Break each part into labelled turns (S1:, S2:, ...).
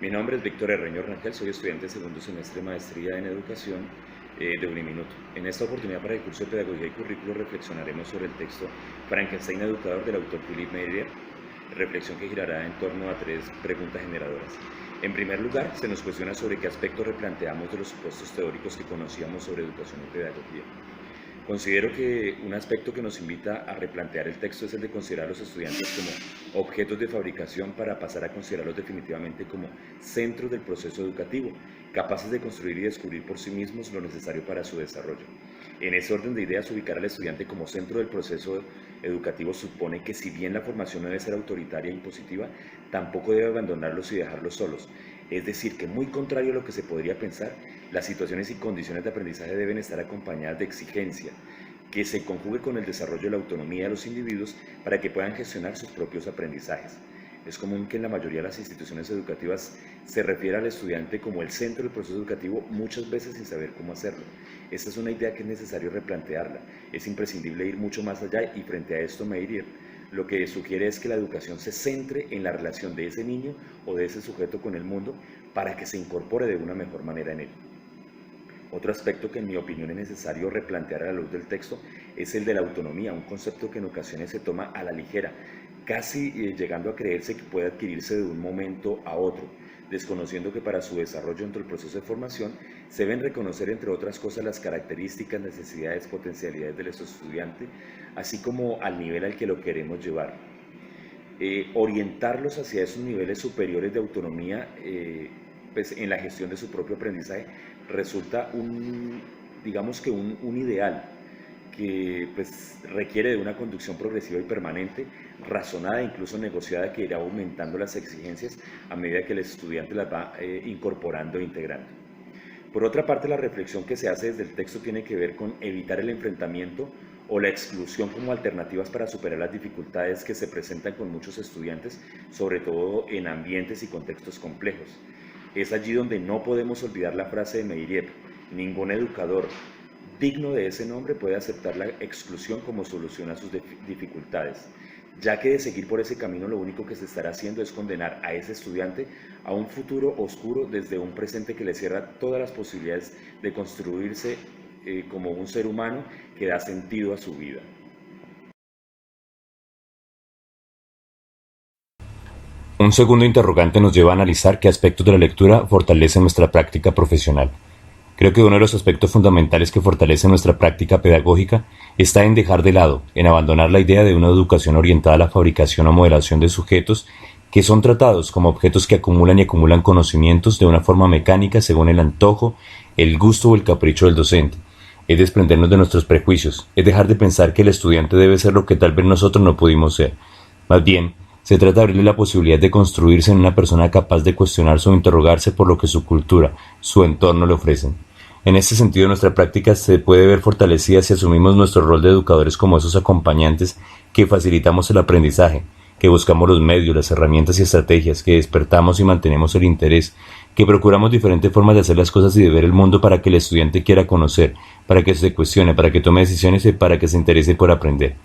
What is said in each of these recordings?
S1: Mi nombre es Víctor Herreño Rangel, soy estudiante de segundo semestre de Maestría en Educación de Uniminuto. En esta oportunidad para el curso de Pedagogía y Currículo reflexionaremos sobre el texto Frankenstein Educador del autor Philip Meirier, reflexión que girará en torno a 3 preguntas generadoras. En primer lugar, se nos cuestiona sobre qué aspectos replanteamos de los supuestos teóricos que conocíamos sobre educación y pedagogía. Considero que un aspecto que nos invita a replantear el texto es el de considerar a los estudiantes como objetos de fabricación para pasar a considerarlos definitivamente como centros del proceso educativo, capaces de construir y descubrir por sí mismos lo necesario para su desarrollo. En ese orden de ideas, ubicar al estudiante como centro del proceso educativo supone que si bien la formación no debe ser autoritaria e impositiva, tampoco debe abandonarlos y dejarlos solos. Es decir, que muy contrario a lo que se podría pensar, las situaciones y condiciones de aprendizaje deben estar acompañadas de exigencia, que se conjugue con el desarrollo de la autonomía de los individuos para que puedan gestionar sus propios aprendizajes. Es común que en la mayoría de las instituciones educativas se refiera al estudiante como el centro del proceso educativo, muchas veces sin saber cómo hacerlo. Esta es una idea que es necesario replantearla. Es imprescindible ir mucho más allá y frente a esto Meirier lo que sugiere es que la educación se centre en la relación de ese niño o de ese sujeto con el mundo para que se incorpore de una mejor manera en él. Otro aspecto que en mi opinión es necesario replantear a la luz del texto es el de la autonomía, un concepto que en ocasiones se toma a la ligera, casi llegando a creerse que puede adquirirse de un momento a otro, desconociendo que para su desarrollo dentro del proceso de formación se deben reconocer entre otras cosas las características, necesidades, potencialidades del estudiante, así como al nivel al que lo queremos llevar. Orientarlos hacia esos niveles superiores de autonomía pues, en la gestión de su propio aprendizaje resulta digamos que un ideal que pues, requiere de una conducción progresiva y permanente, razonada e incluso negociada, que irá aumentando las exigencias a medida que el estudiante las va incorporando e integrando. Por otra parte, la reflexión que se hace desde el texto tiene que ver con evitar el enfrentamiento o la exclusión como alternativas para superar las dificultades que se presentan con muchos estudiantes, sobre todo en ambientes y contextos complejos. Es allí donde no podemos olvidar la frase de Meirier: ningún educador digno de ese nombre puede aceptar la exclusión como solución a sus dificultades, ya que de seguir por ese camino lo único que se estará haciendo es condenar a ese estudiante a un futuro oscuro desde un presente que le cierra todas las posibilidades de construirse como un ser humano que da sentido a su vida.
S2: Un segundo interrogante nos lleva a analizar qué aspectos de la lectura fortalecen nuestra práctica profesional. Creo que uno de los aspectos fundamentales que fortalece nuestra práctica pedagógica está en dejar de lado, en abandonar la idea de una educación orientada a la fabricación o modelación de sujetos que son tratados como objetos que acumulan y acumulan conocimientos de una forma mecánica según el antojo, el gusto o el capricho del docente. Es desprendernos de nuestros prejuicios, es dejar de pensar que el estudiante debe ser lo que tal vez nosotros no pudimos ser. Más bien, se trata de abrirle la posibilidad de construirse en una persona capaz de cuestionarse o interrogarse por lo que su cultura, su entorno le ofrecen. En este sentido, nuestra práctica se puede ver fortalecida si asumimos nuestro rol de educadores como esos acompañantes que facilitamos el aprendizaje, que buscamos los medios, las herramientas y estrategias, que despertamos y mantenemos el interés, que procuramos diferentes formas de hacer las cosas y de ver el mundo para que el estudiante quiera conocer, para que se cuestione, para que tome decisiones y para que se interese por aprender.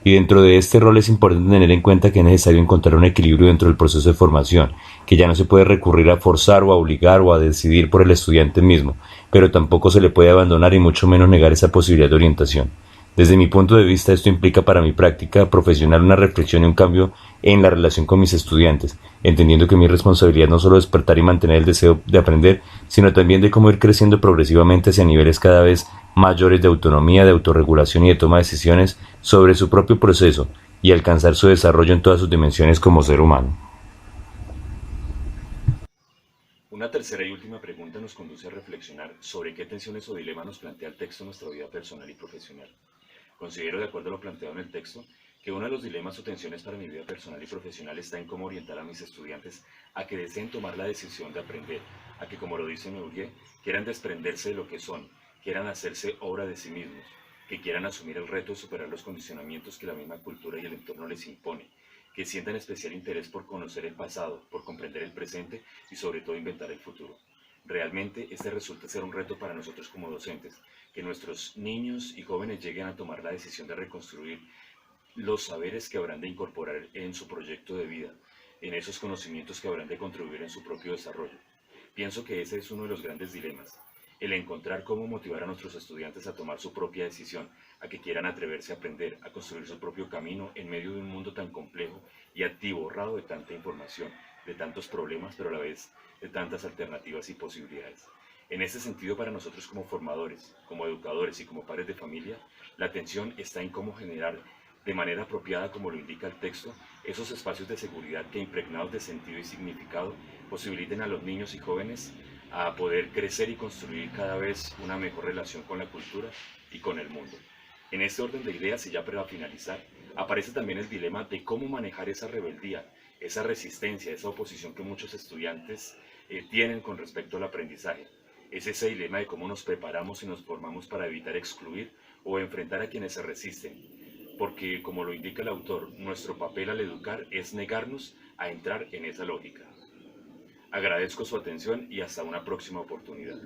S2: Y dentro de este rol es importante tener en cuenta que es necesario encontrar un equilibrio dentro del proceso de formación, que ya no se puede recurrir a forzar o a obligar o a decidir por el estudiante mismo, pero tampoco se le puede abandonar y mucho menos negar esa posibilidad de orientación. Desde mi punto de vista, esto implica para mi práctica profesional una reflexión y un cambio en la relación con mis estudiantes, entendiendo que mi responsabilidad no solo es despertar y mantener el deseo de aprender, sino también de cómo ir creciendo progresivamente hacia niveles cada vez mayores de autonomía, de autorregulación y de toma de decisiones sobre su propio proceso y alcanzar su desarrollo en todas sus dimensiones como ser humano.
S1: Una tercera y última pregunta nos conduce a reflexionar sobre qué tensiones o dilemas nos plantea el texto en nuestra vida personal y profesional. Considero, de acuerdo a lo planteado en el texto, que uno de los dilemas o tensiones para mi vida personal y profesional está en cómo orientar a mis estudiantes a que deseen tomar la decisión de aprender, a que, como lo dice Meurier, quieran desprenderse de lo que son, quieran hacerse obra de sí mismos, que quieran asumir el reto de superar los condicionamientos que la misma cultura y el entorno les impone, que sientan especial interés por conocer el pasado, por comprender el presente y sobre todo inventar el futuro. Realmente este resulta ser un reto para nosotros como docentes, que nuestros niños y jóvenes lleguen a tomar la decisión de reconstruir los saberes que habrán de incorporar en su proyecto de vida, en esos conocimientos que habrán de contribuir en su propio desarrollo. Pienso que ese es uno de los grandes dilemas, el encontrar cómo motivar a nuestros estudiantes a tomar su propia decisión, a que quieran atreverse a aprender, a construir su propio camino en medio de un mundo tan complejo y atiborrado de tanta información, de tantos problemas, pero a la vez de tantas alternativas y posibilidades. En este sentido, para nosotros como formadores, como educadores y como padres de familia, la atención está en cómo generar de manera apropiada, como lo indica el texto, esos espacios de seguridad que, impregnados de sentido y significado, posibiliten a los niños y jóvenes a poder crecer y construir cada vez una mejor relación con la cultura y con el mundo. En este orden de ideas, y ya para finalizar, aparece también el dilema de cómo manejar esa rebeldía, esa resistencia, esa oposición que muchos estudiantes tienen con respecto al aprendizaje. Es ese dilema de cómo nos preparamos y nos formamos para evitar excluir o enfrentar a quienes se resisten, porque, como lo indica el autor, nuestro papel al educar es negarnos a entrar en esa lógica. Agradezco su atención y hasta una próxima oportunidad.